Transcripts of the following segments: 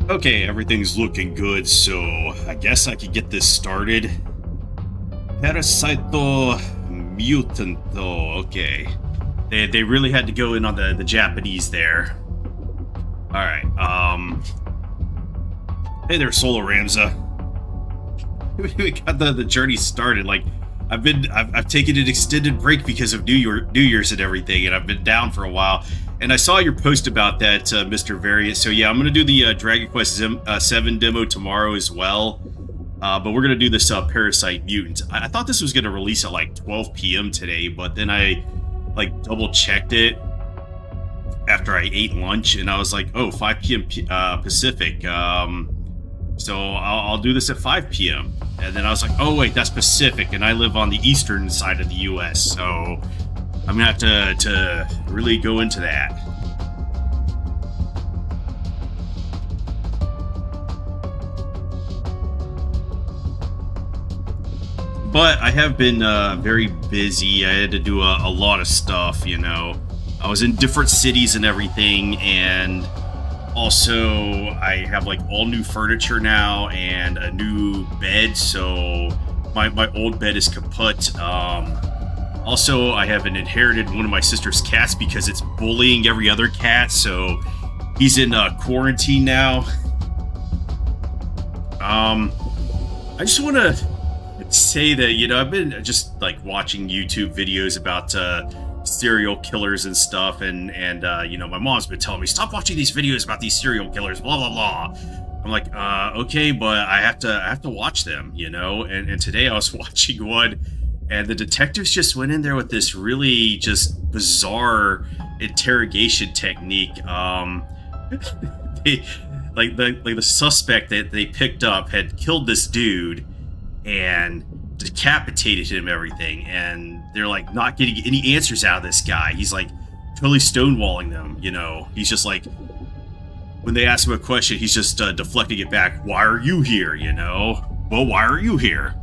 Okay, everything's looking good, so I guess I could get this started. Parasite Mutant, okay. They really had to go in on the Japanese there. Alright, hey there, Solar Ramza. We got the journey started. Like, I've taken an extended break because of New Year's and everything, and I've been down for a while. And I saw your post about that, Mr. Various. So yeah, I'm gonna do the Dragon Quest 7 demo tomorrow as well. But we're gonna do this Parasite Mutant. I thought this was gonna release at like 12 p.m. today, but then I like double checked it after I ate lunch, and I was like, oh, 5 p.m. Pacific. So I'll do this at 5 p.m. And then I was like, oh wait, that's Pacific, and I live on the eastern side of the U.S., so I'm gonna have to really go into that. But I have been very busy. I had to do a lot of stuff, you know. I was in different cities and everything, and also I have like all new furniture now and a new bed, so my old bed is kaput. Also, I have inherited one of my sister's cats because it's bullying every other cat, so he's in quarantine now. I just want to say that, you know, I've been just like watching YouTube videos about serial killers and stuff, and you know, my mom's been telling me, stop watching these videos about these serial killers, blah blah blah. I'm like, okay, but I have to watch them, you know. And today I was watching one, and the detectives just went in there with this really just bizarre interrogation technique. They, the suspect that they picked up had killed this dude and decapitated him, everything, and they're like not getting any answers out of this guy. He's like totally stonewalling them, you know. He's just like, when they ask him a question, he's just deflecting it back. Why are you here? You know, well, why are you here?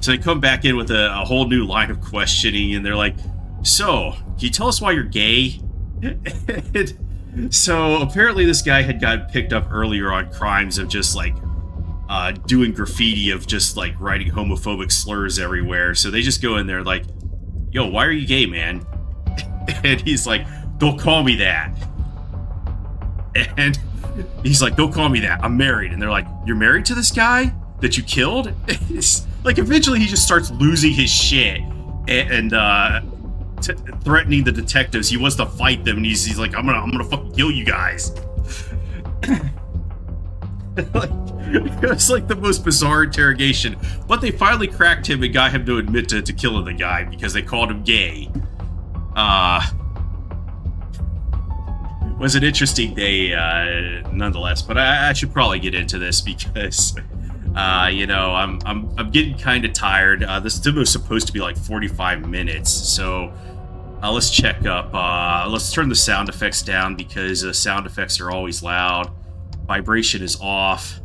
So they come back in with a whole new line of questioning, and they're like, so can you tell us why you're gay? So apparently this guy had gotten picked up earlier on crimes of just like doing graffiti, of just like writing homophobic slurs everywhere. So they just go in there like, yo, why are you gay, man? And he's like, don't call me that. And he's like, don't call me that, I'm married. And they're like, you're married to this guy that you killed? Like, eventually he just starts losing his shit and threatening the detectives. He wants to fight them, and he's like, I'm gonna fucking kill you guys. Like, it was like the most bizarre interrogation, but they finally cracked him and got him to admit to killing the guy because they called him gay. Was an interesting day, nonetheless. But I should probably get into this because, you know, I'm getting kind of tired. This demo is supposed to be like 45 minutes, so let's check up. Let's turn the sound effects down because sound effects are always loud. Vibration is off.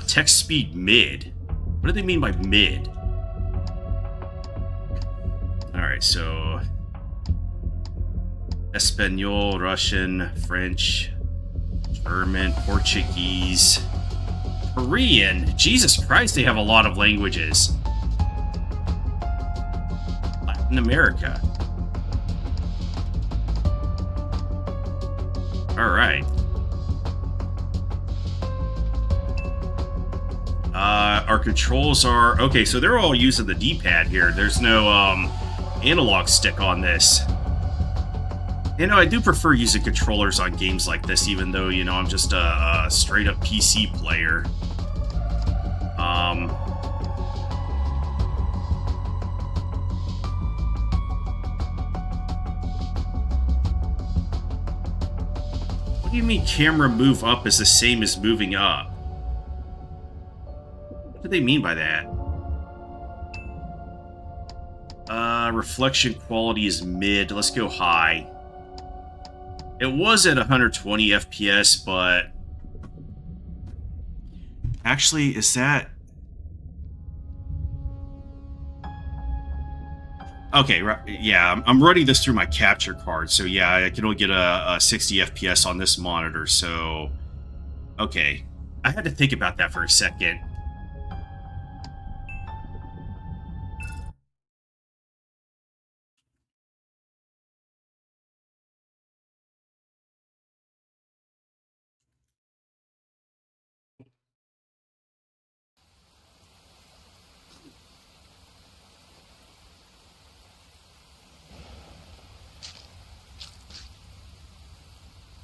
Text speed mid. What do they mean by mid? Alright, so Espanol, Russian, French, German, Portuguese, Korean. Jesus Christ, they have a lot of languages. Latin America. Alright. Our controls are... Okay, so they're all using the D-pad here. There's no analog stick on this. You know, I do prefer using controllers on games like this, even though, you know, I'm just a straight-up PC player. What do you mean camera move up is the same as moving up? What do they mean by that? Reflection quality is mid. Let's go high. It was at 120 FPS, but... Actually, is that... Okay, right, yeah, I'm running this through my capture card, so yeah, I can only get a 60 FPS on this monitor, so... Okay. I had to think about that for a second.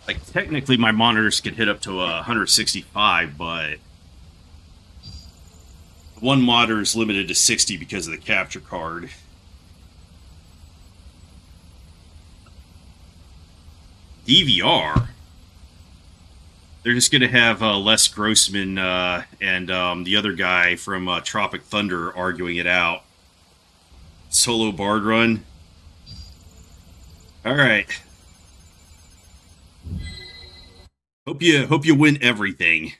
Like, technically, my monitors can hit up to 165, but one monitor is limited to 60 because of the capture card. DVR? They're just going to have Les Grossman and the other guy from Tropic Thunder arguing it out. Solo Bard Run. All right. Hope you win everything.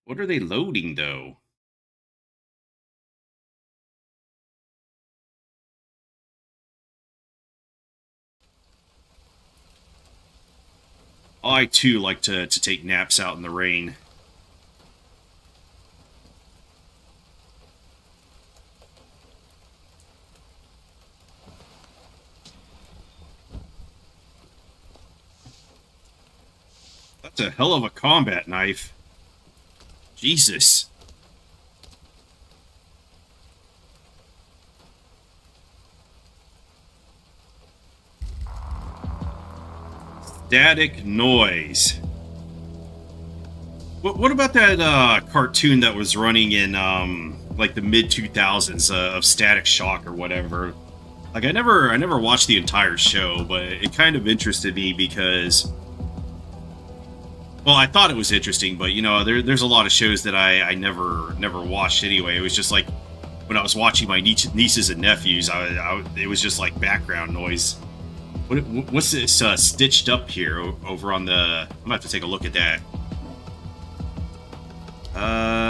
What are they loading though? I too like to take naps out in the rain. That's a hell of a combat knife. Jesus. Static noise. What about that cartoon that was running in like the mid 2000s of Static Shock or whatever? Like I never watched the entire show, but it kind of interested me because, well, I thought it was interesting, but you know, there's a lot of shows that I never watched anyway. It was just like when I was watching my nieces and nephews, it was just like background noise. What's this stitched up here over on the? I'm gonna have to take a look at that.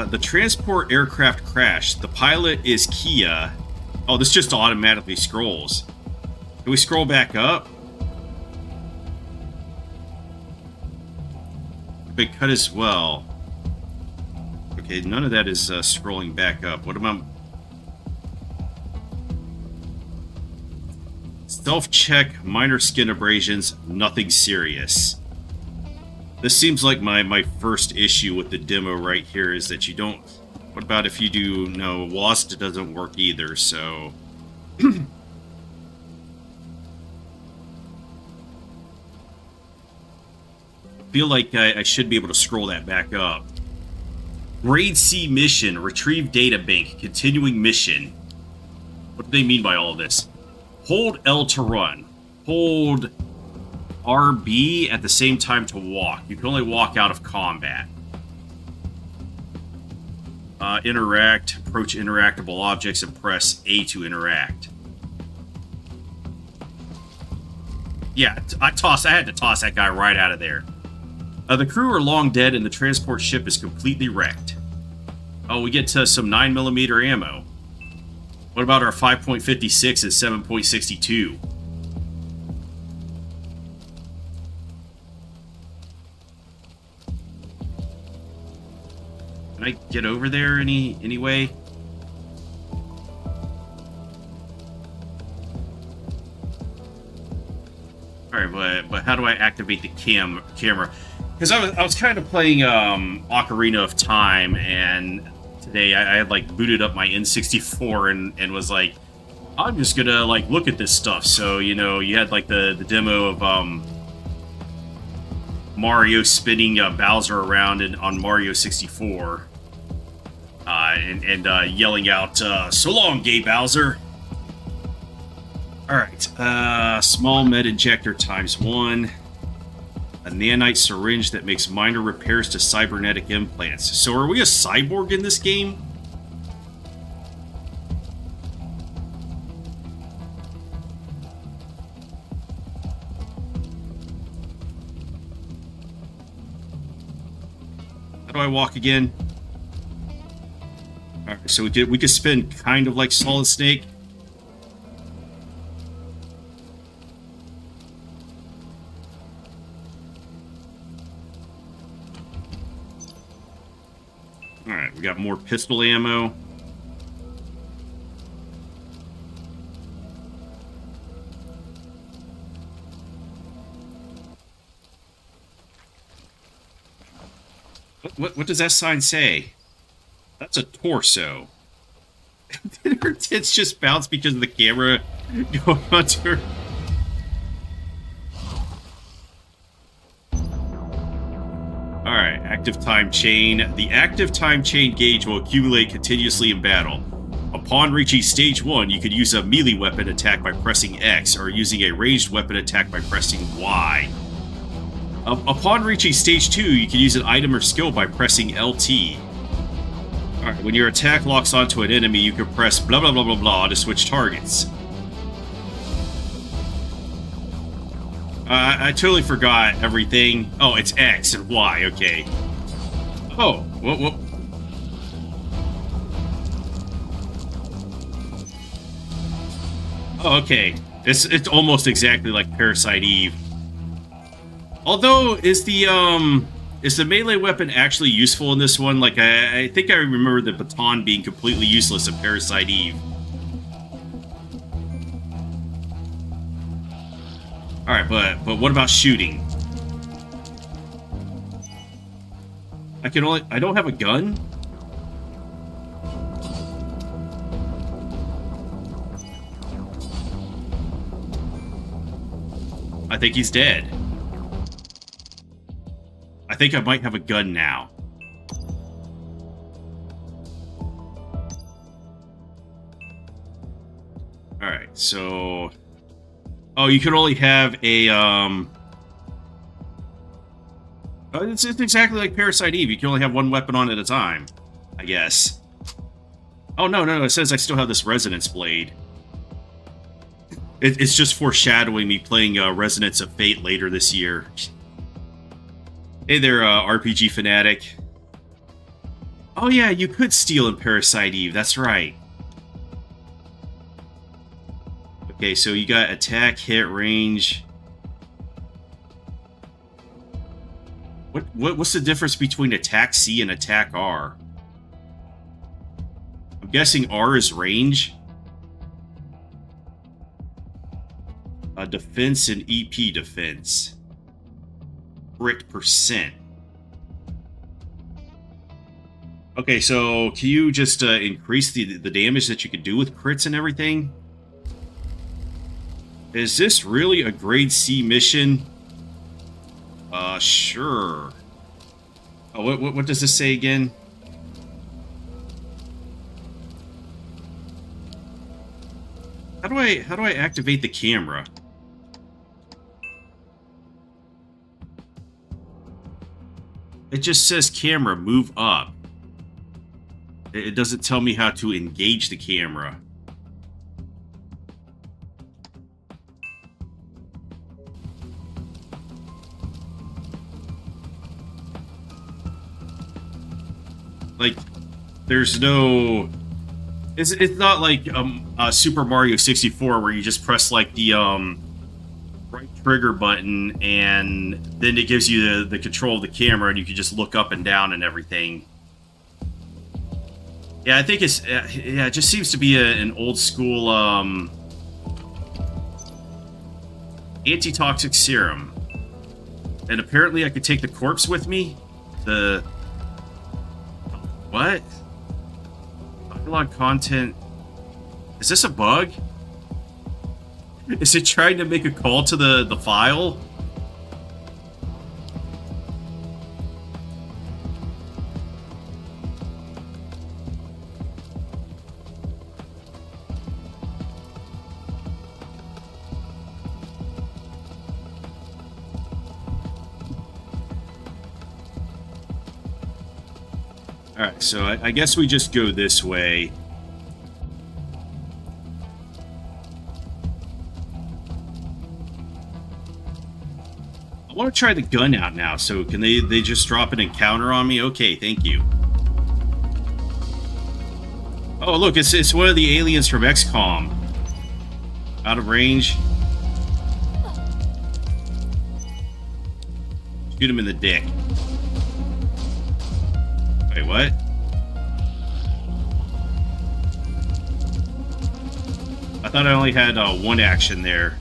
The transport aircraft crashed. The pilot is Kia. Oh, this just automatically scrolls. Can we scroll back up? Big cut as well. Okay, none of that is scrolling back up. What about self-check, minor skin abrasions, nothing serious? This seems like my first issue with the demo right here is that you don't... What about if you do... No, WASD doesn't work either, so... feel like I should be able to scroll that back up. Grade C mission, retrieve data bank, continuing mission. What do they mean by all of this? Hold L to run. Hold RB at the same time to walk. You can only walk out of combat. Interact, approach interactable objects, and press A to interact. Yeah, I had to toss that guy right out of there. The crew are long dead and the transport ship is completely wrecked. Oh, we get to some 9mm ammo. What about our 5.56 and 7.62? Can I get over there anyway? Alright, but how do I activate the camera? Because I was kind of playing Ocarina of Time, and today I had like booted up my N64 and was like, I'm just gonna like look at this stuff. So you know, you had like the demo of Mario spinning Bowser around on Mario 64, and yelling out, "So long, gay Bowser!" All right, small med injector ×1. A nanite syringe that makes minor repairs to cybernetic implants. So are we a cyborg in this game? How do I walk again? Alright, so we could spin kind of like Solid Snake. got more pistol ammo. What does that sign say? That's a torso. Did her tits just bounce because of the camera going onto her? Alright, active time chain. The active time chain gauge will accumulate continuously in battle. Upon reaching stage 1, you could use a melee weapon attack by pressing X, or using a ranged weapon attack by pressing Y. Upon reaching stage 2, you can use an item or skill by pressing LT. Alright, when your attack locks onto an enemy, you can press blah blah blah blah blah to switch targets. I totally forgot everything. Oh, it's X and Y, okay. Oh, what? Oh, okay. It's almost exactly like Parasite Eve. Although, is the melee weapon actually useful in this one? Like, I think I remember the baton being completely useless in Parasite Eve. Alright, but what about shooting? I don't have a gun? I think he's dead. I think I might have a gun now. Alright, so... Oh, you can only have a, Oh, it's exactly like Parasite Eve. You can only have one weapon on at a time, I guess. Oh, no, it says I still have this Resonance Blade. It's just foreshadowing me playing Resonance of Fate later this year. Hey there, RPG fanatic. Oh yeah, you could steal in Parasite Eve, that's right. Okay, so you got attack, hit, range. What's the difference between attack C and attack R? I'm guessing R is range. Defense and EP defense. Crit percent. Okay, so can you just increase the damage that you could do with crits and everything? Is this really a grade C mission? Sure. Oh, what does this say again? How do I activate the camera? It just says camera, move up. It doesn't tell me how to engage the camera. Like, there's no... It's not like Super Mario 64 where you just press like the right trigger button and then it gives you the control of the camera and you can just look up and down and everything. Yeah, I think it's... yeah, it just seems to be an old school antitoxic serum. And apparently I could take the corpse with me? What? Dialogue content... Is this a bug? Is it trying to make a call to the file? Alright, so I guess we just go this way. I want to try the gun out now, so can they just drop an encounter on me? Okay, thank you. Oh, look, it's one of the aliens from XCOM. Out of range. Shoot him in the dick. Wait, what? I thought I only had one action there.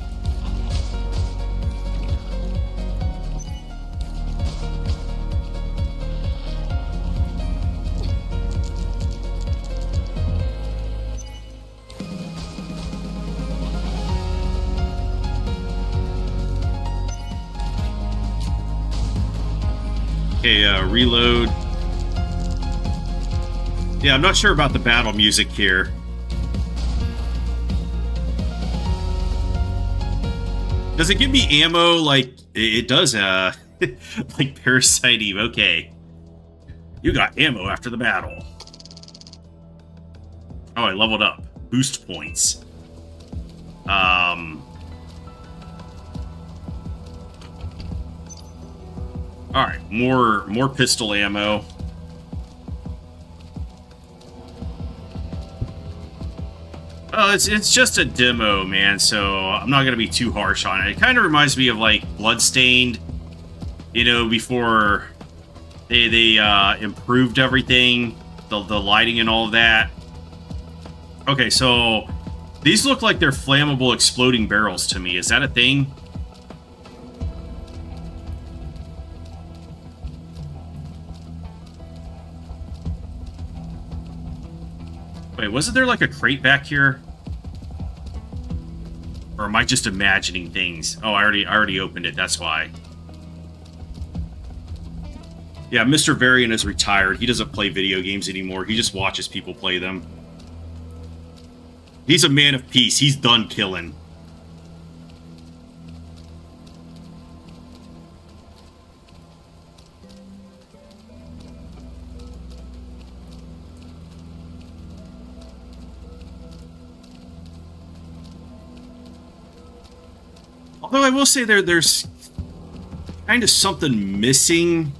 Okay, reload. Yeah, I'm not sure about the battle music here. Does it give me ammo like it does, like Parasite Eve? Okay. You got ammo after the battle. Oh, I leveled up. Boost points. Alright, more pistol ammo. Oh, it's just a demo, man, so I'm not gonna be too harsh on it. It kind of reminds me of like Bloodstained, you know, before they improved everything, the lighting and all of that. Okay, so these look like they're flammable exploding barrels to me. Is that a thing? Wait, wasn't there like a crate back here? Or am I just imagining things? Oh, I already opened it, that's why. Yeah, Mr. Varian is retired. He doesn't play video games anymore. He just watches people play them. He's a man of peace. He's done killing. Although I will say there's kind of something missing.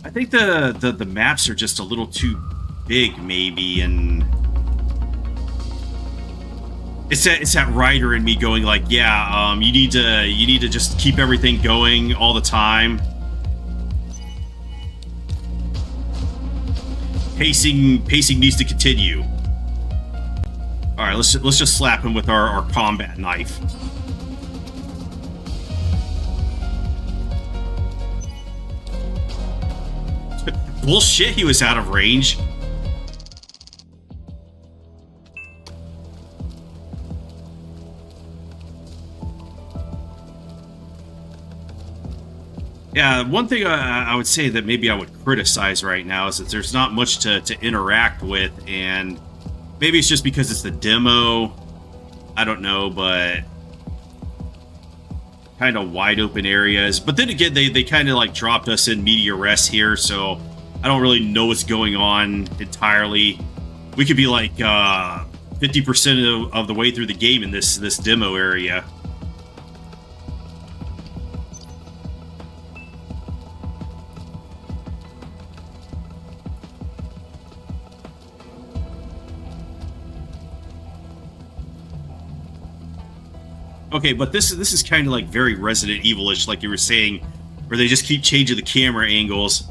I think the maps are just a little too big, maybe, and it's that writer in me going like, yeah, you need to just keep everything going all the time. Pacing needs to continue. All right, let's just slap him with our combat knife. Bullshit, he was out of range. Yeah, one thing I would say that maybe I would criticize right now is that there's not much to interact with, and maybe it's just because it's the demo. I don't know, but kind of wide open areas. But then again, they kind of like dropped us in media res here, so I don't really know what's going on entirely. We could be like 50% of the way through the game in this demo area. Okay, but this is kind of like very Resident Evil-ish, like you were saying, where they just keep changing the camera angles.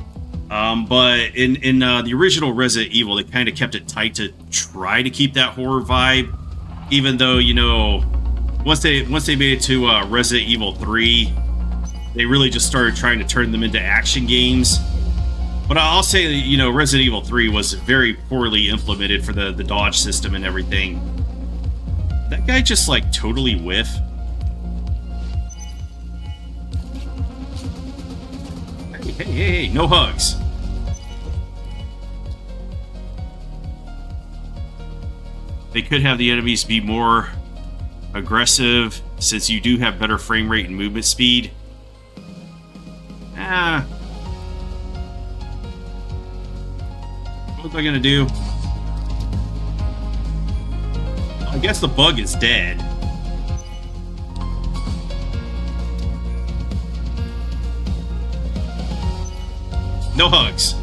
But in the original Resident Evil, they kind of kept it tight to try to keep that horror vibe. Even though, you know, once they made it to Resident Evil 3, they really just started trying to turn them into action games. But I'll say that, you know, Resident Evil 3 was very poorly implemented for the dodge system and everything. That guy just like totally whiff. Hey, no hugs. They could have the enemies be more aggressive, since you do have better frame rate and movement speed. What was I gonna do? I guess the bug is dead. No hugs.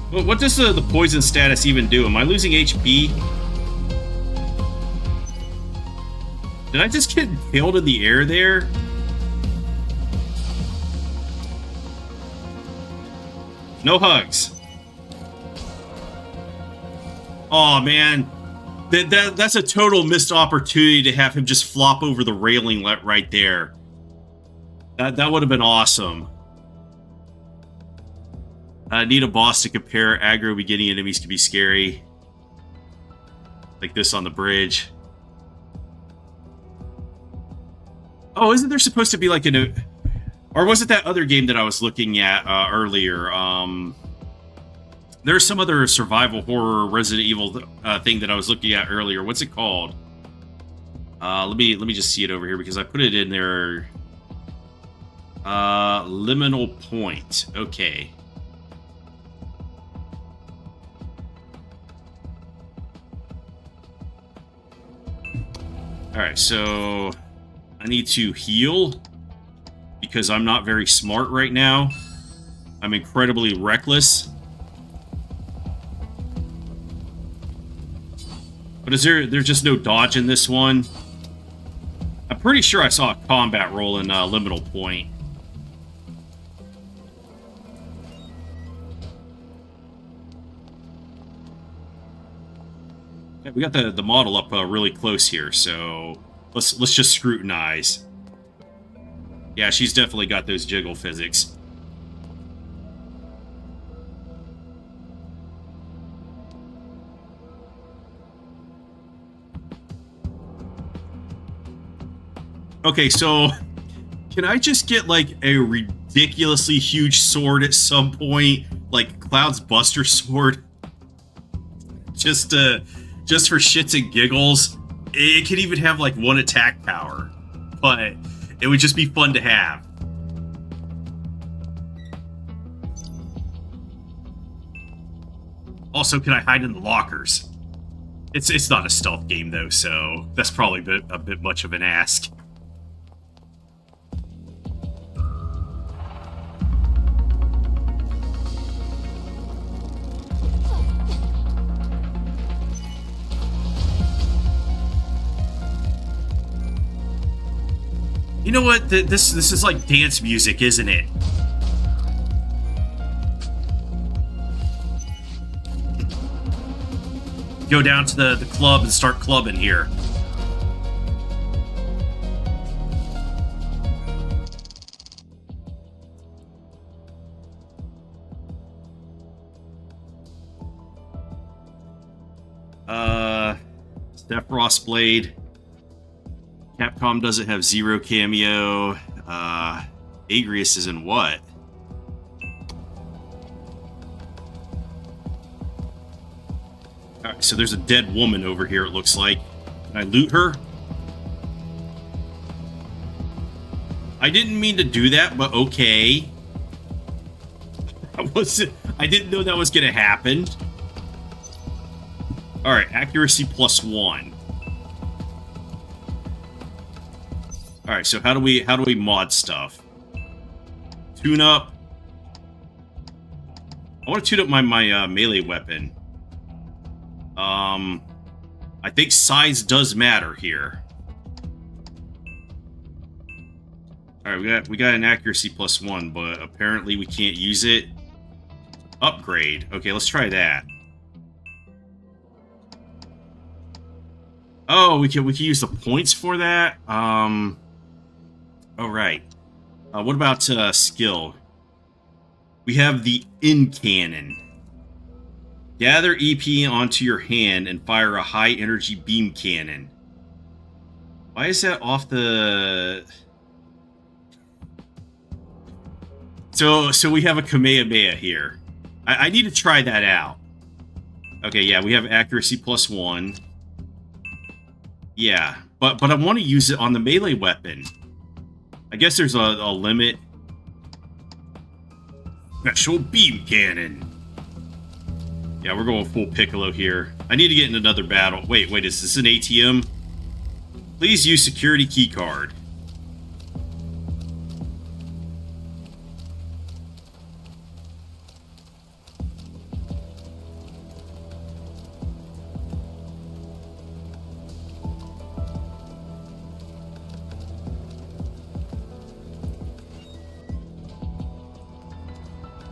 What does the poison status even do? Am I losing HP? Did I just get killed in the air there? No hugs. Oh man, that's a total missed opportunity to have him just flop over the railing right there. That would have been awesome. Need a boss to compare. Aggro beginning enemies can be scary. Like this on the bridge. Oh, isn't there supposed to be like or was it that other game that I was looking at earlier? There's some other survival horror Resident Evil thing that I was looking at earlier. What's it called? Let me just see it over here because I put it in there. Liminal Point. Okay. Alright, so I need to heal because I'm not very smart right now. I'm incredibly reckless. But is there's just no dodge in this one? I'm pretty sure I saw a combat roll in Liminal Point. Yeah, we got the model up really close here, so let's just scrutinize. Yeah, she's definitely got those jiggle physics. Okay, so can I just get like a ridiculously huge sword at some point, like Cloud's Buster sword, just for shits and giggles? It could even have like one attack power, but it would just be fun to have. Also, can I hide in the lockers? It's not a stealth game though, so that's probably a bit much of an ask. You know what? This is like dance music, isn't it? Go down to the club and start clubbing here. Sephiroth's Blade. Capcom doesn't have Zero cameo. Agrius is in what? Alright, so there's a dead woman over here, it looks like. Can I loot her? I didn't mean to do that, but okay. I didn't know that was gonna happen. Alright, accuracy +1. Alright, so how do we mod stuff? Tune up. I want to tune up my melee weapon. I think size does matter here. Alright, we got an accuracy +1, but apparently we can't use it. Upgrade. Okay, let's try that. Oh, we can use the points for that. All right. What about skill? We have the In Cannon. Gather EP onto your hand and fire a high energy beam cannon. Why is that off the? So we have a Kamehameha here. I need to try that out. Okay, yeah, we have accuracy +1. Yeah, but I want to use it on the melee weapon. I guess there's a limit. Special beam cannon. Yeah, we're going full Piccolo here. I need to get in another battle. Wait, is this an ATM? Please use security key card.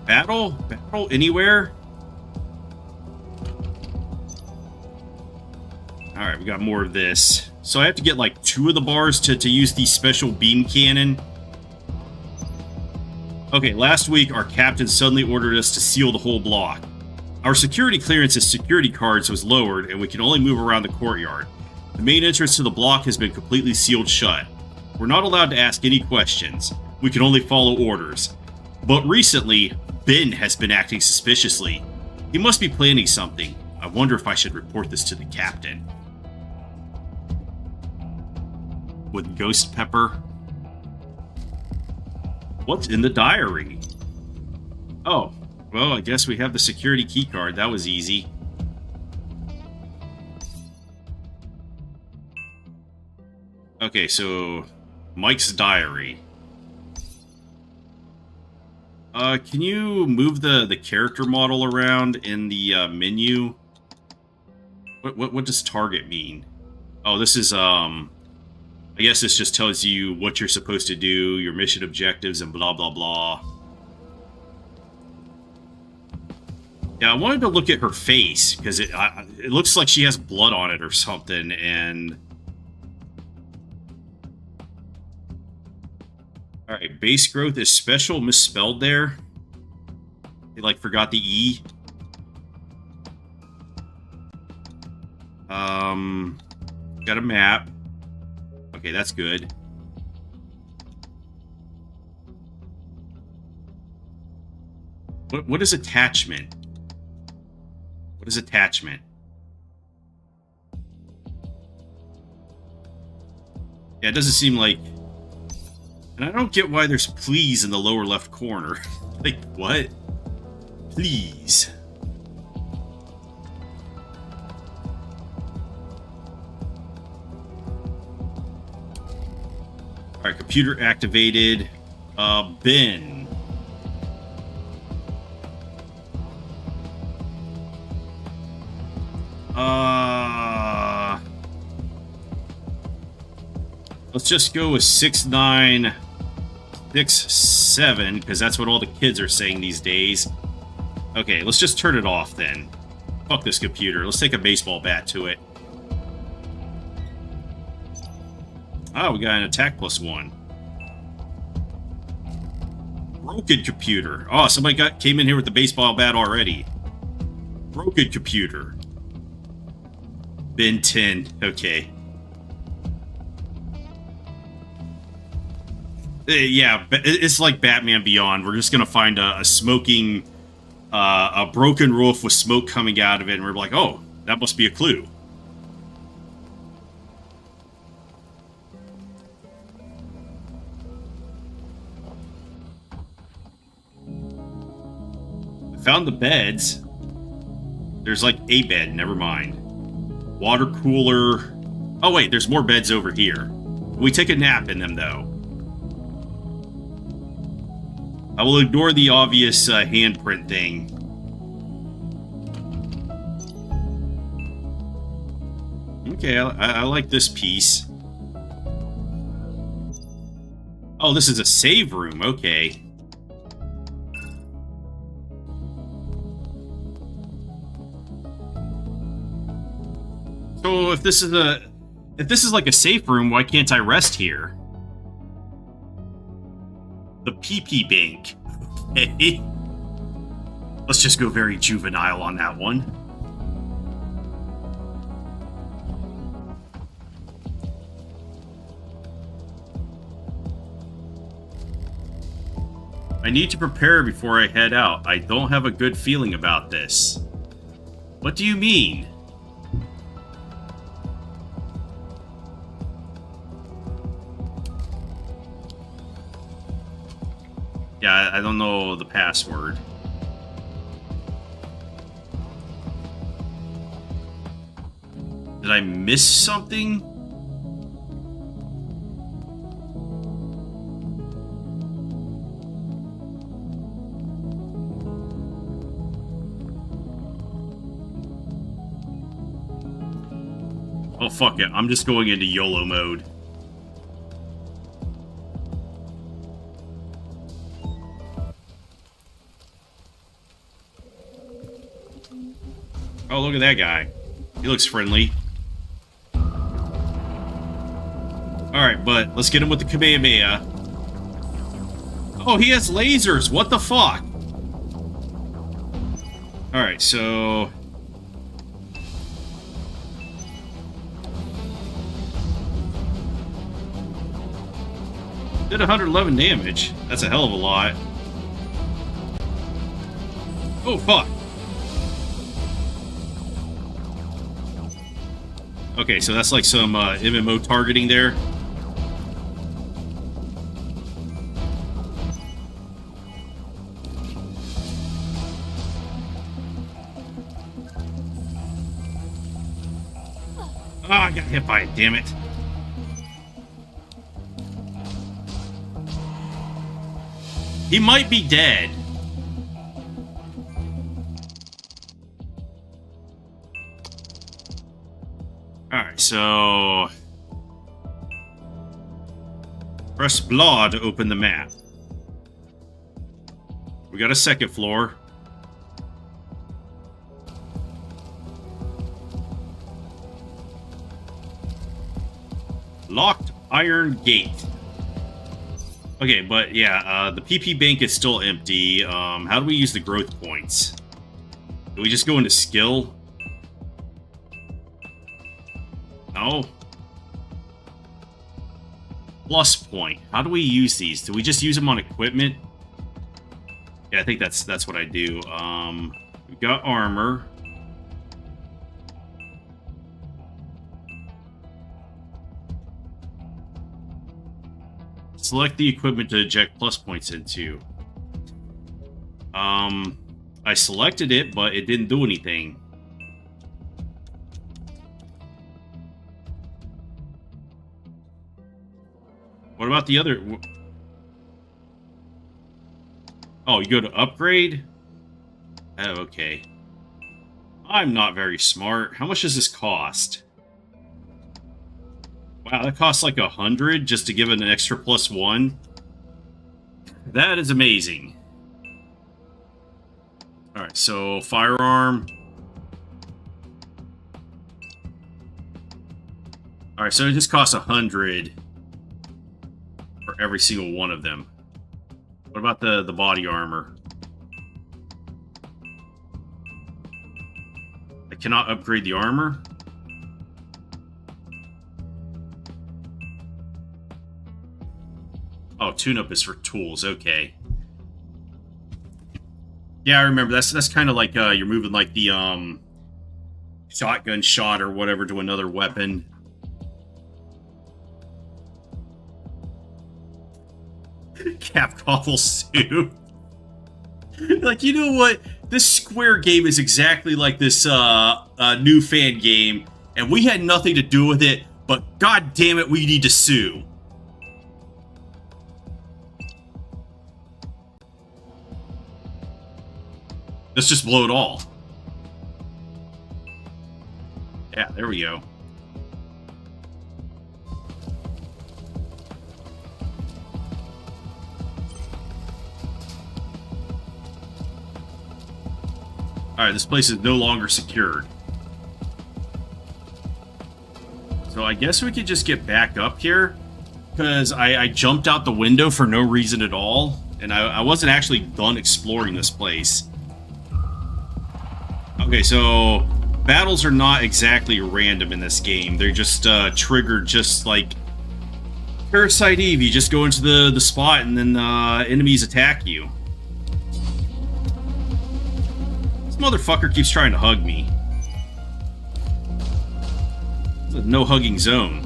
Battle anywhere? Alright, we got more of this. So I have to get like 2 of the bars to use the special beam cannon. Okay, last week our captain suddenly ordered us to seal the whole block. Our security clearance as security cards was lowered and we can only move around the courtyard. The main entrance to the block has been completely sealed shut. We're not allowed to ask any questions. We can only follow orders. But recently, Ben has been acting suspiciously. He must be planning something. I wonder if I should report this to the captain. With Ghost Pepper. What's in the diary? Oh, well, I guess we have the security keycard. That was easy. Okay, so Mike's diary. Can you move the character model around in the menu? What does target mean? Oh, this is I guess this just tells you what you're supposed to do, your mission objectives, and blah blah blah. Yeah, I wanted to look at her face because it looks like she has blood on it or something, and all right, base growth is special misspelled there. They like forgot the E. Got a map. Okay, that's good. What is attachment? What is attachment? Yeah, it doesn't seem like... And I don't get why there's please in the lower left corner. Like, what? Please. Alright, computer activated. Ben. Let's just go with 6967, because that's what all the kids are saying these days. Okay, let's just turn it off then. Fuck this computer. Let's take a baseball bat to it. Oh, we got an attack +1. Broken computer. Oh, somebody came in here with the baseball bat already. Broken computer. Bin 10. Okay. Yeah, it's like Batman Beyond. We're just gonna find a smoking, a broken roof with smoke coming out of it, and we're like, oh, that must be a clue. I found the beds. There's like a bed, never mind. Water cooler. Oh wait, there's more beds over here. We take a nap in them though. I will ignore the obvious handprint thing. Okay, I like this piece. Oh, this is a save room. Okay. So if this is like a safe room, why can't I rest here? The PP bank. Okay. Let's just go very juvenile on that one. I need to prepare before I head out. I don't have a good feeling about this. What do you mean? Yeah, I don't know the password. Did I miss something? Oh, fuck it. I'm just going into YOLO mode. Oh, look at that guy. He looks friendly. Alright, but let's get him with the Kamehameha. Oh, he has lasers! What the fuck? Alright, so... did 111 damage. That's a hell of a lot. Oh, fuck. Okay, so that's like some MMO targeting there. Oh, I got hit by it, damn it. He might be dead. Alright, so... press blah to open the map. We got a second floor. Locked iron gate. Okay, but yeah, the PP bank is still empty. How do we use the growth points? Do we just go into skill? No. Plus point. How do we use these? Do we just use them on equipment? Yeah, I think that's what I do. We've got armor. Select the equipment to eject plus points into. I selected it, but it didn't do anything. What about the other? Oh, you go to upgrade? Oh, okay. I'm not very smart. How much does this cost? Wow, that costs like 100 just to give it an extra +1. That is amazing. Alright, so firearm. Alright, so it just costs 100 for every single one of them. What about the body armor? I cannot upgrade the armor? Oh, tune-up is for tools. Okay. Yeah, I remember. That's kind of like you're moving like the shotgun shot or whatever to another weapon. Capcom suit. Like, you know what? This Square game is exactly like this new fan game, and we had nothing to do with it. But god damn it, we need to sue. Let's just blow it all. Yeah, there we go. Alright, this place is no longer secured. So I guess we could just get back up here. Because I jumped out the window for no reason at all. And I wasn't actually done exploring this place. Okay, so battles are not exactly random in this game. They're just triggered just like Parasite Eve. You just go into the spot and then enemies attack you. This motherfucker keeps trying to hug me. It's a no hugging zone.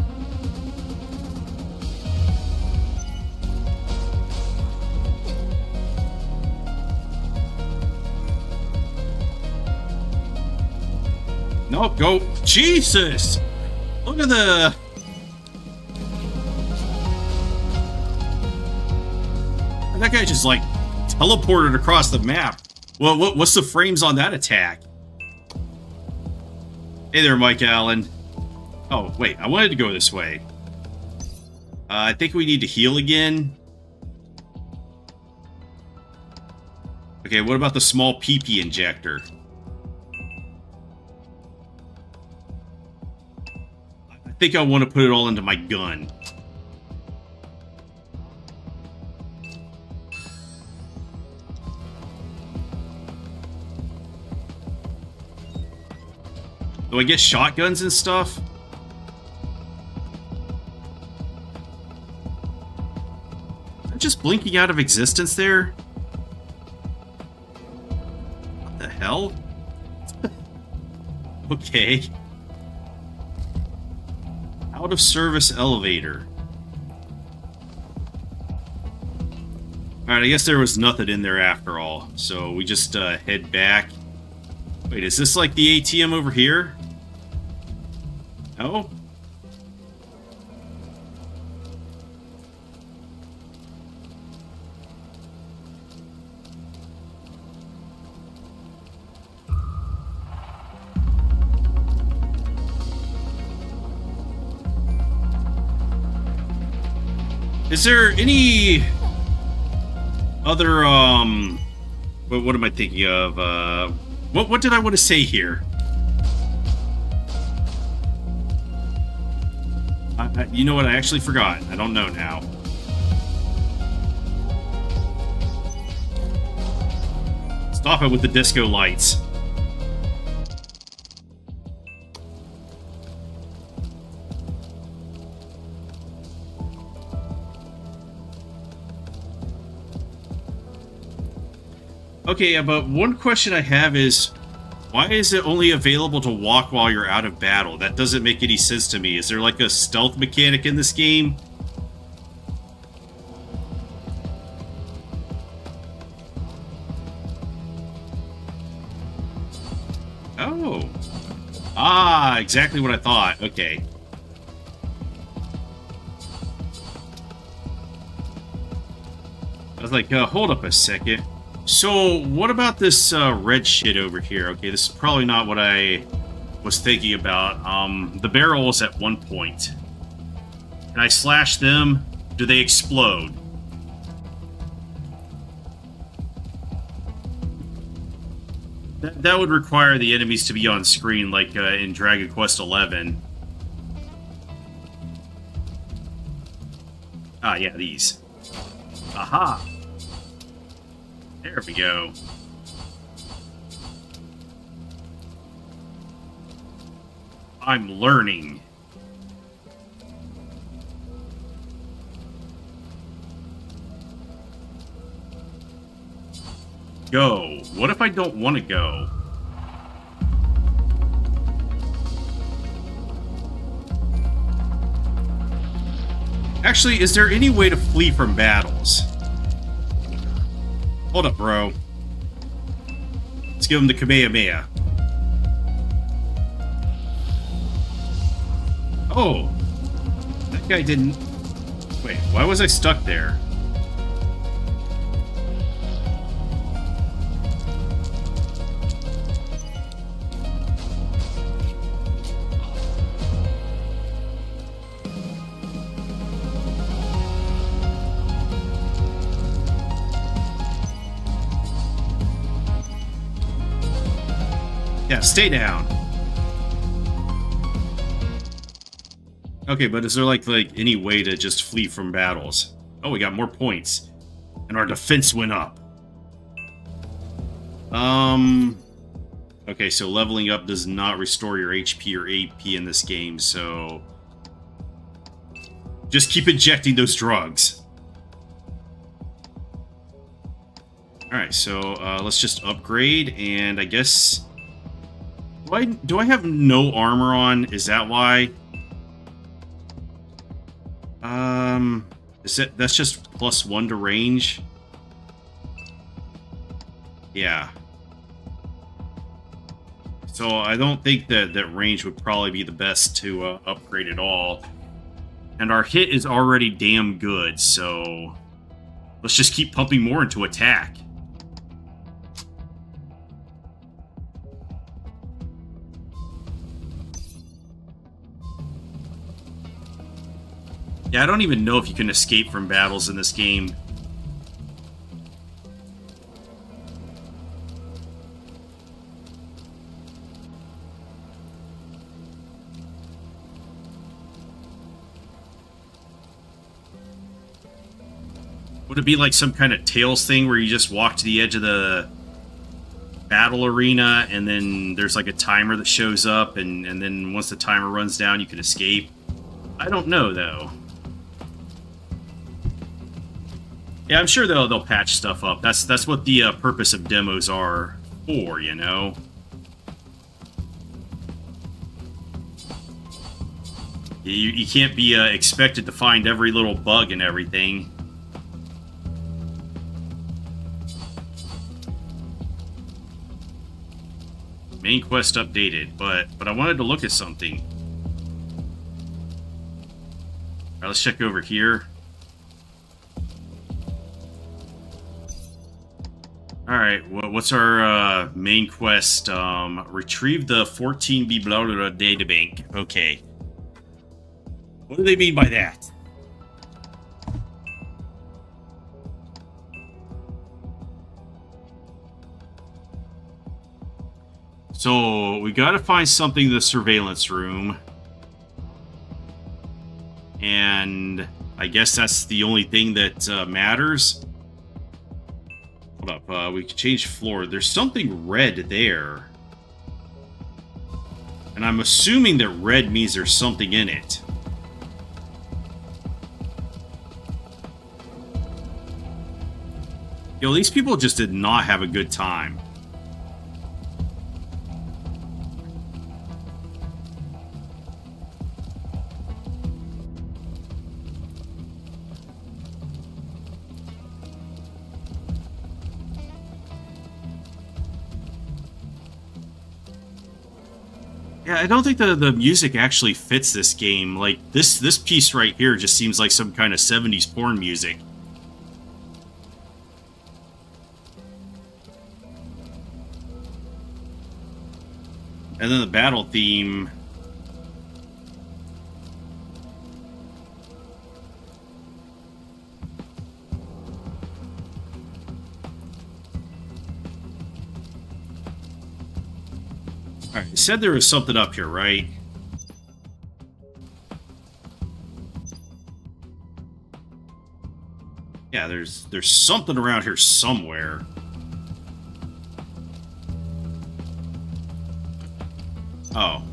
Nope, go. Jesus! Look at the... That guy just, like, teleported across the map. Well, what's the frames on that attack? Hey there, Mike Allen. Oh, wait, I wanted to go this way. I think we need to heal again. Okay, what about the small PP injector? I think I want to put it all into my gun. Do I get shotguns and stuff? Am I just blinking out of existence there? What the hell? Okay. Out of service elevator. Alright, I guess there was nothing in there after all. So we just head back. Wait, is this like the ATM over here? No? Is there any other, what am I thinking of? What did I want to say here? You know what? I actually forgot. I don't know now. Stop it with the disco lights. Okay, yeah, but one question I have is, why is it only available to walk while you're out of battle? That doesn't make any sense to me. Is there like a stealth mechanic in this game? Oh. Ah, exactly what I thought. Okay. I was like, hold up a second. So, what about this red shit over here? Okay, this is probably not what I was thinking about. The barrels at one point. Can I slash them? Do they explode? That would require the enemies to be on screen, like in Dragon Quest XI. Ah, yeah, these. Aha! There we go. I'm learning. Go. What if I don't want to go? Actually, is there any way to flee from battles? Hold up, bro. Let's give him the Kamehameha. Oh. That guy didn't... Wait, why was I stuck there? Yeah, stay down. Okay, but is there like any way to just flee from battles? Oh, we got more points. And our defense went up. Okay, so leveling up does not restore your HP or AP in this game, so just keep injecting those drugs. Alright, so let's just upgrade, and I guess... Do I have no armor on? Is that why? That's just +1 to range? Yeah. So I don't think that range would probably be the best to upgrade at all. And our hit is already damn good, so let's just keep pumping more into attack. Yeah, I don't even know if you can escape from battles in this game. Would it be like some kind of Tails thing where you just walk to the edge of the battle arena, and then there's like a timer that shows up, and then once the timer runs down, you can escape. I don't know though. Yeah, I'm sure they'll patch stuff up. That's what the purpose of demos are for, you know. You can't be expected to find every little bug and everything. Main quest updated, but I wanted to look at something. All right, let's check over here. All right, what's our main quest? Retrieve the 14B blah blah blah databank. Okay. What do they mean by that? So we got to find something in the surveillance room. And I guess that's the only thing that matters. Hold up, we can change floor. There's something red there. And I'm assuming that red means there's something in it. Yo, these people just did not have a good time. Yeah, I don't think the music actually fits this game. Like, this piece right here just seems like some kind of 70s porn music. And then the battle theme. Alright, you said there was something up here, right? Yeah, there's something around here somewhere. Oh.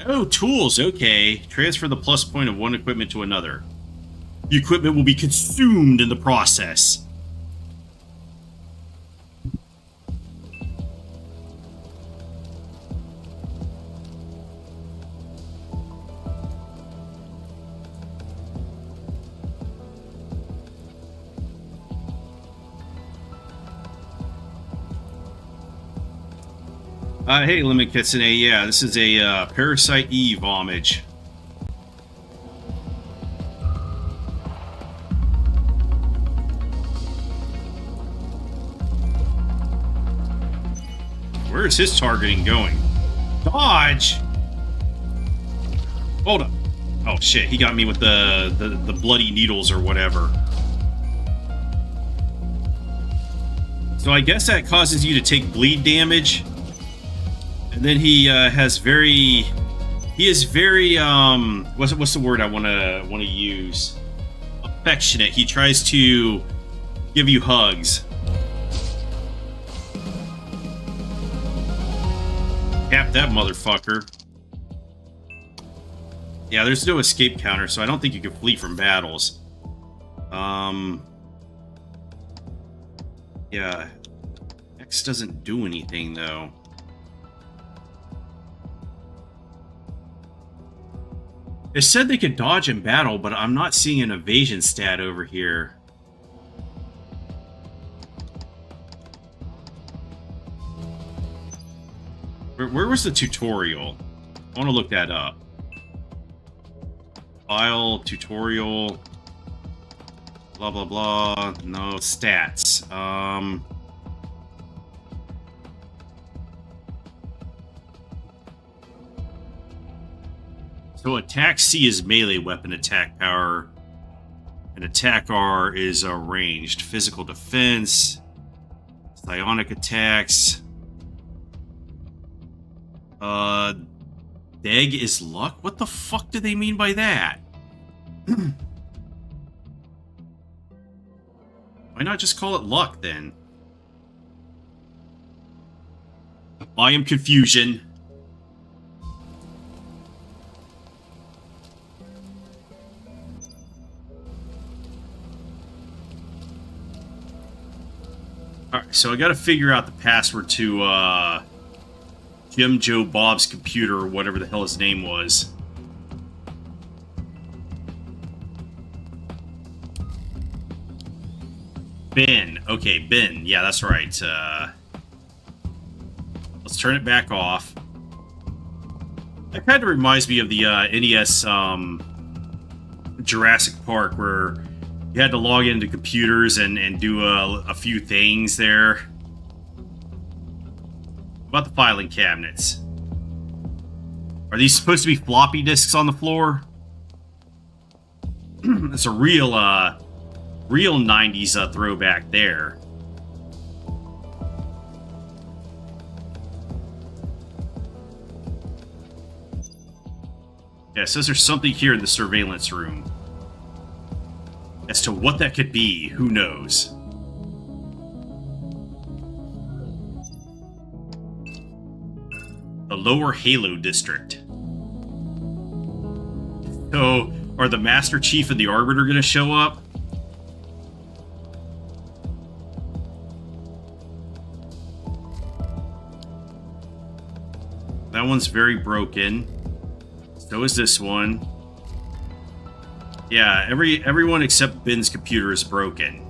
Oh, tools, okay. Transfer the plus point of one equipment to another. The equipment will be consumed in the process. Hey, Lemon Kitsune, yeah, this is a Parasite Eve homage. Where is his targeting going? Dodge! Hold up. Oh shit, he got me with the bloody needles or whatever. So I guess that causes you to take bleed damage. And then he is very what's the word I want to use? Affectionate. He tries to give you hugs. Cap that motherfucker. Yeah, there's no escape counter, so I don't think you can flee from battles. Yeah. X doesn't do anything though. It said they could dodge in battle, but I'm not seeing an evasion stat over here. Where was the tutorial? I want to look that up. File, tutorial, blah, blah, blah. No, stats. So attack C is melee weapon attack power, and attack R is ranged. Physical defense, psionic attacks. Deg is luck? What the fuck do they mean by that? Why not just call it luck then? I am confusion. Alright, so I gotta figure out the password to, Jim Joe Bob's computer, or whatever the hell his name was. Ben. Okay, Ben. Yeah, that's right. Let's turn it back off. That kind of reminds me of the NES Jurassic Park, where you had to log into computers and do a few things there. About the filing cabinets. Are these supposed to be floppy disks on the floor? It's a real 90s throwback there. Yeah, it says there's something here in the surveillance room. As to what that could be, who knows? The Lower Halo District. So, are the Master Chief and the Arbiter going to show up? That one's very broken. So is this one. Yeah, everyone except Ben's computer is broken.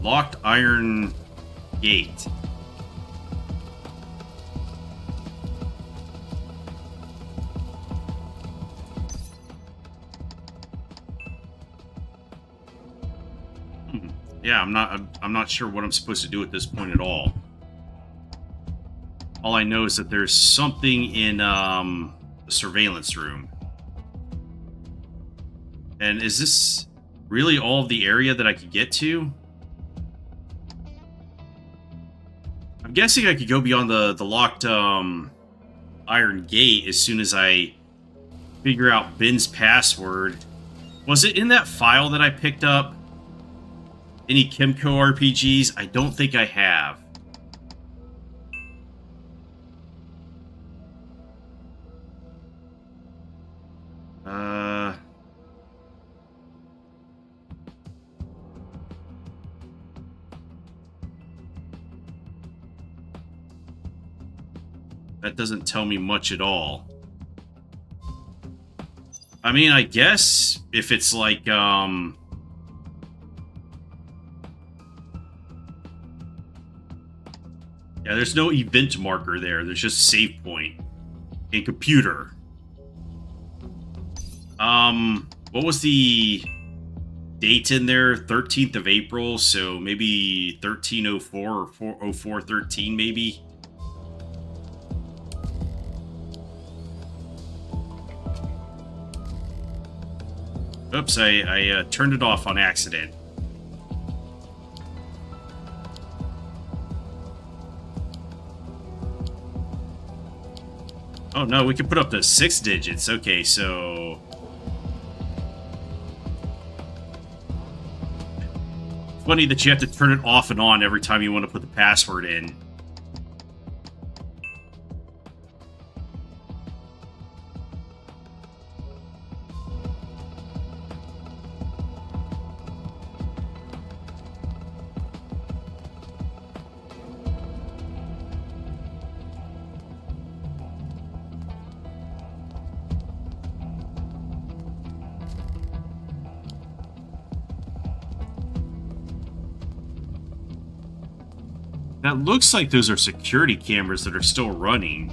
Locked iron gate. Yeah, I'm not sure what I'm supposed to do at this point at all. All I know is that there's something in the surveillance room. And is this really all of the area that I could get to? I'm guessing I could go beyond the locked iron gate as soon as I figure out Ben's password. Was it in that file that I picked up? Any Kimco RPGs? I don't think I have. That doesn't tell me much at all. I mean, I guess if it's like, yeah, there's no event marker there. There's just save point and computer. What was the date in there? 13th of April, so maybe 1304 or 0413 maybe. Oops, I turned it off on accident. Oh no, we can put up to 6 digits. Okay, so... Funny that you have to turn it off and on every time you want to put the password in. That looks like those are security cameras that are still running.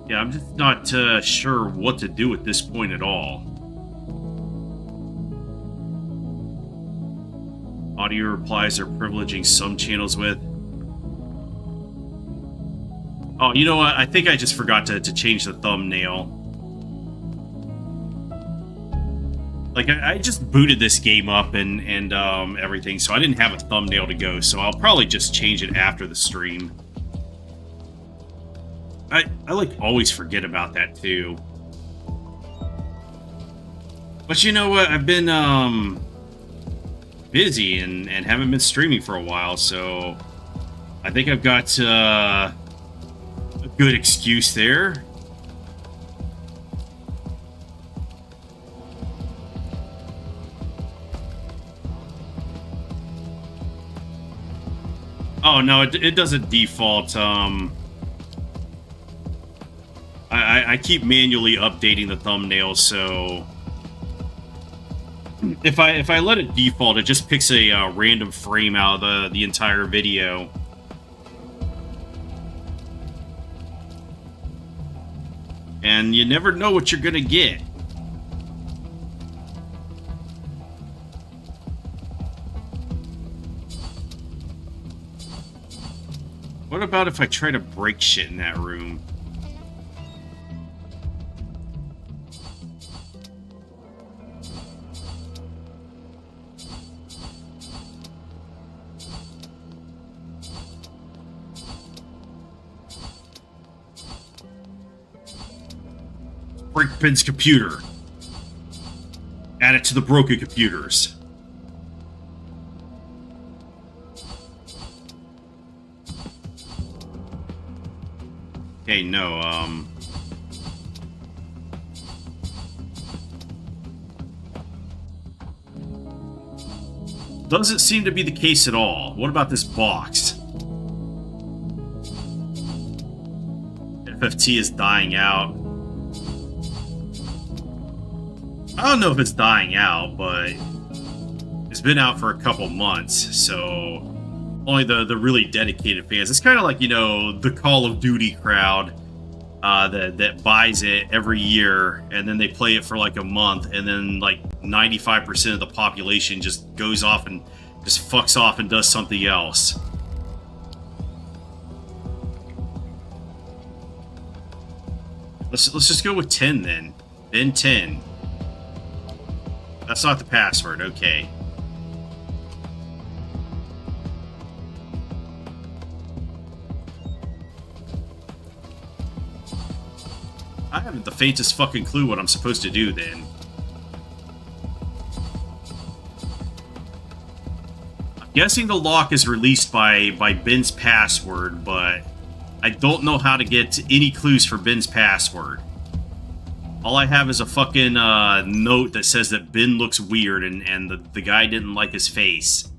Yeah, I'm just not sure what to do at this point at all. Audio replies are privileging some channels with... Oh, you know what? I think I just forgot to change the thumbnail. Like, I just booted this game up and everything, so I didn't have a thumbnail to go, so I'll probably just change it after the stream. I like always forget about that too. But you know what? I've been busy and haven't been streaming for a while, so I think I've got a good excuse there. Oh no, it doesn't default. I keep manually updating the thumbnails, so if I let it default, it just picks a random frame out of the entire video. And you never know what you're gonna get. What about if I try to break shit in that room? Break Ben's computer. Add it to the broken computers. Hey, no, doesn't seem to be the case at all. What about this box? FFT is dying out. I don't know if it's dying out, but it's been out for a couple months, so only the really dedicated fans. It's kind of like, you know, the Call of Duty crowd that buys it every year, and then they play it for like a month, and then like 95% of the population just goes off and just fucks off and does something else. Let's just go with 10 then. Then 10. That's not the password, okay. I haven't the faintest fucking clue what I'm supposed to do then. I'm guessing the lock is released by Ben's password, but I don't know how to get any clues for Ben's password. All I have is a fucking note that says that Ben looks weird and the guy didn't like his face.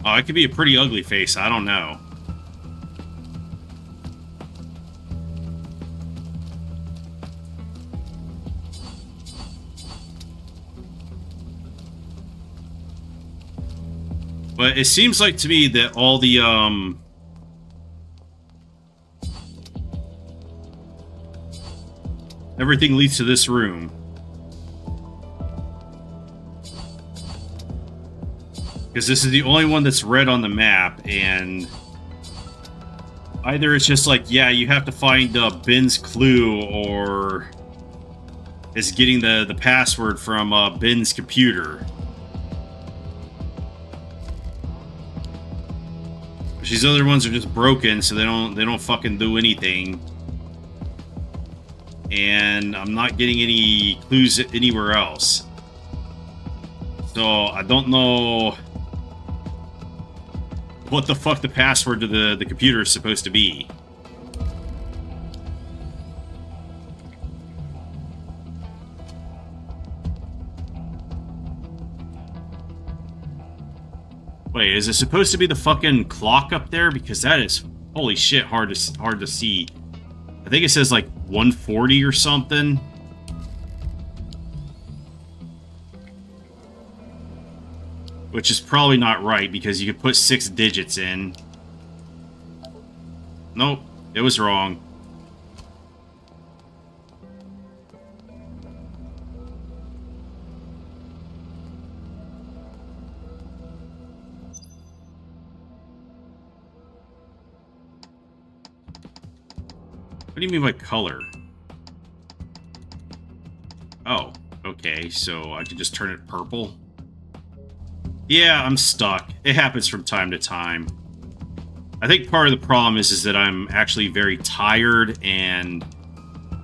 Oh, it could be a pretty ugly face. I don't know. But it seems like to me that all the, everything leads to this room. Because this is the only one that's red on the map, and either it's just like, yeah, you have to find Ben's clue, or it's getting the password from Ben's computer. These other ones are just broken, so they don't fucking do anything. And I'm not getting any clues anywhere else. So I don't know what the fuck the password to the computer is supposed to be. Wait, is it supposed to be the fucking clock up there? Because that is, holy shit, hard to see. I think it says like 140 or something. Which is probably not right because you could put 6 digits in. Nope, it was wrong. What do you mean by color? Oh, okay, so I can just turn it purple? Yeah, I'm stuck. It happens from time to time. I think part of the problem is that I'm actually very tired and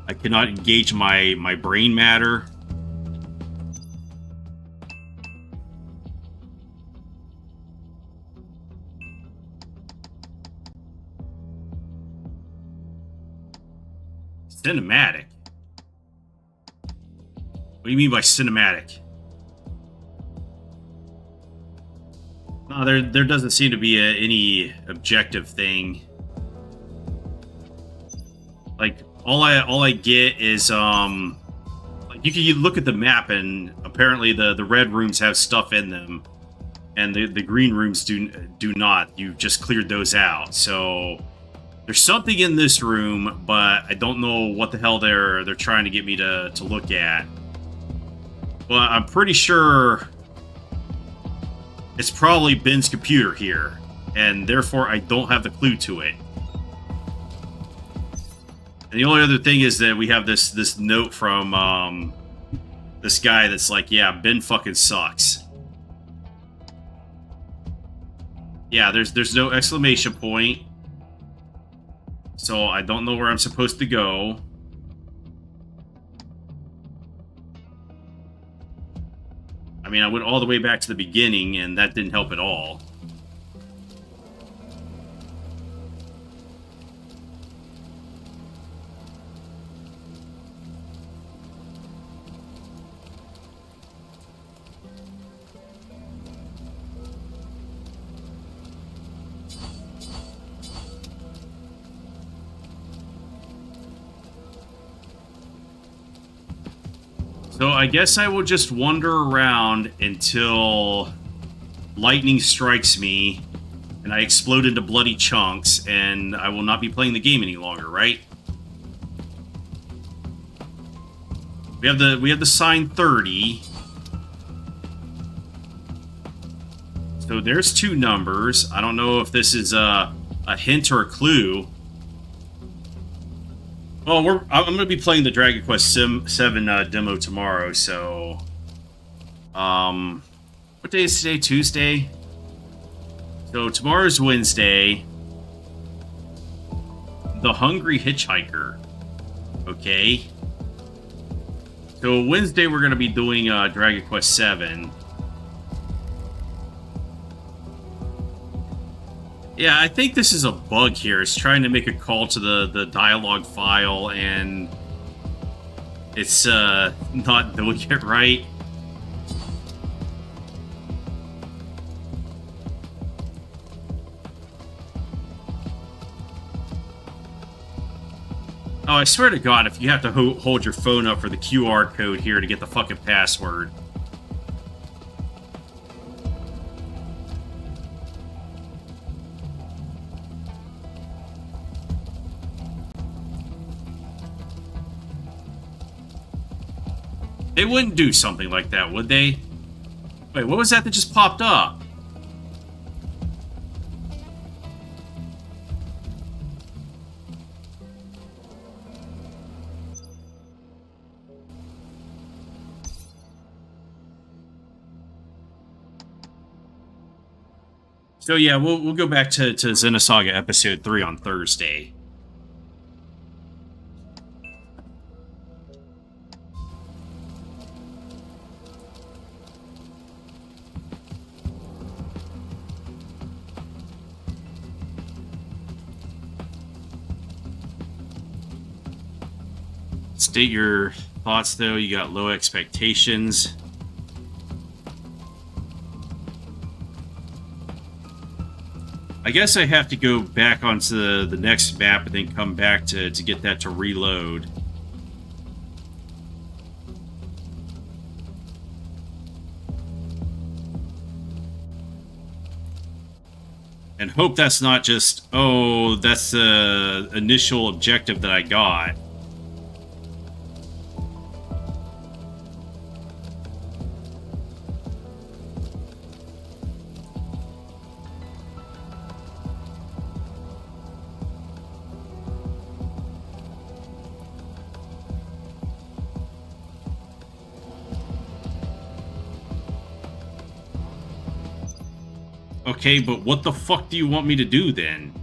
I cannot engage my brain matter. Cinematic? What do you mean by cinematic? No, there doesn't seem to be any objective thing. Like all I get is like you can look at the map and apparently the red rooms have stuff in them, and the green rooms do not. You just cleared those out. So there's something in this room, but I don't know what the hell they're trying to get me to look at. But I'm pretty sure it's probably Ben's computer here, and therefore I don't have the clue to it. And the only other thing is that we have this note from this guy that's like, yeah, Ben fucking sucks. Yeah, there's no exclamation point, so I don't know where I'm supposed to go. I mean, I went all the way back to the beginning, and that didn't help at all. So I guess I will just wander around until lightning strikes me and I explode into bloody chunks, and I will not be playing the game any longer, right? We have the sign 30. So there's 2 numbers. I don't know if this is a hint or a clue. Well, I'm going to be playing the Dragon Quest 7 demo tomorrow, so... what day is today? Tuesday? So tomorrow's Wednesday. The Hungry Hitchhiker. Okay. So Wednesday we're going to be doing Dragon Quest 7. Yeah, I think this is a bug here. It's trying to make a call to the dialogue file, and it's not doing it right. Oh, I swear to God, if you have to hold your phone up for the QR code here to get the fucking password. They wouldn't do something like that, would they? Wait, what was that just popped up? So yeah, we'll go back to Xenosaga Episode 3 on Thursday. State your thoughts, though. You got low expectations. I guess I have to go back onto the next map and then come back to get that to reload. And hope that's not just, oh, that's the initial objective that I got. Okay, but what the fuck do you want me to do then?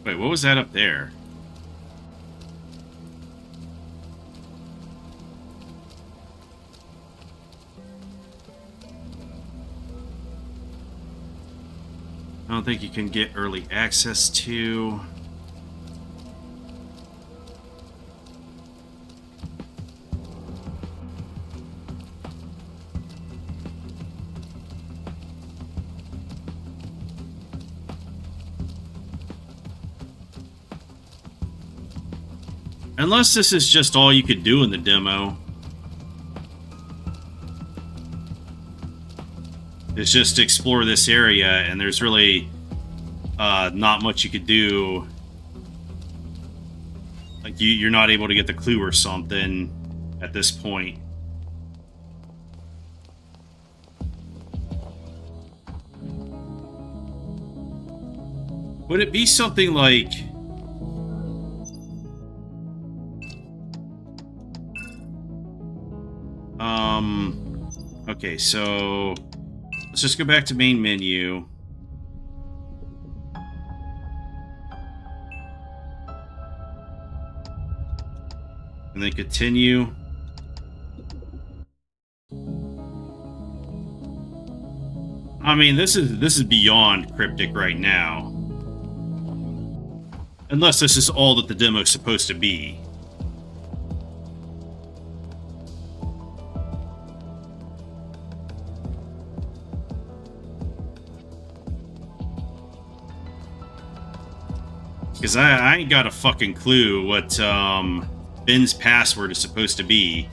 Wait, what was that up there? I don't think you can get early access to. Unless this is just all you could do in the demo. It's just to explore this area, and there's really not much you could do. Like, you're not able to get the clue or something at this point. Would it be something like... Okay, so let's just go back to main menu. And then continue. I mean, this is beyond cryptic right now. Unless this is all that the demo's supposed to be. Because I ain't got a fucking clue what Ben's password is supposed to be.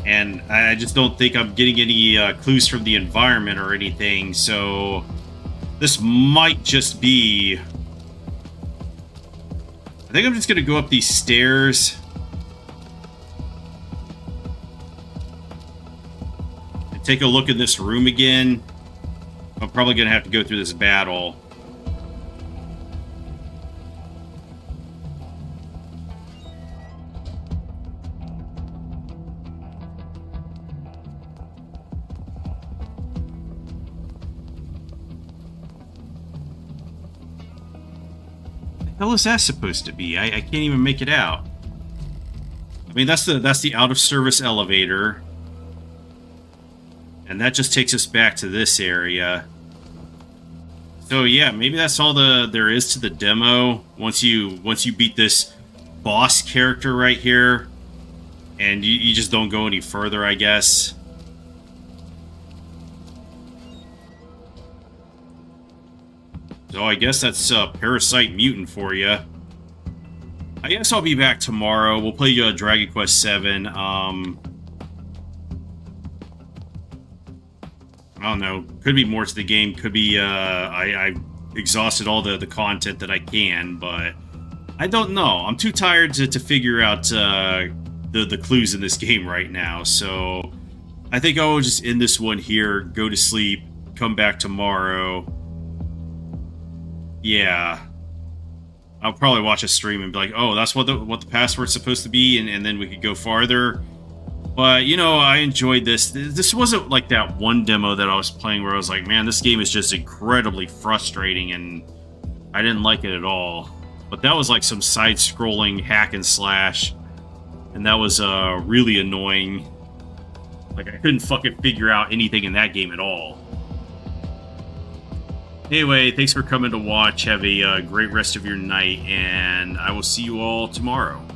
And I just don't think I'm getting any clues from the environment or anything, so this might just be... I think I'm just going to go up these stairs. And take a look in this room again. I'm probably going to have to go through this battle. What the hell is that supposed to be? I can't even make it out. I mean, that's the out of service elevator. And that just takes us back to this area. So yeah, maybe that's all there is to the demo. Once you beat this boss character right here, and you just don't go any further, I guess. So I guess that's Parasite Mutant for you. I guess I'll be back tomorrow. We'll play Dragon Quest VII. I don't know. Could be more to the game. Could be I exhausted all the content that I can, but I don't know. I'm too tired to figure out the clues in this game right now. So I think I'll just end this one here, go to sleep, come back tomorrow. Yeah. I'll probably watch a stream and be like, oh, that's what the password's supposed to be, and then we could go farther. But, you know, I enjoyed this. This wasn't like that one demo that I was playing where I was like, man, this game is just incredibly frustrating, and I didn't like it at all. But that was like some side-scrolling hack and slash, and that was really annoying. Like, I couldn't fucking figure out anything in that game at all. Anyway, thanks for coming to watch. Have a great rest of your night, and I will see you all tomorrow.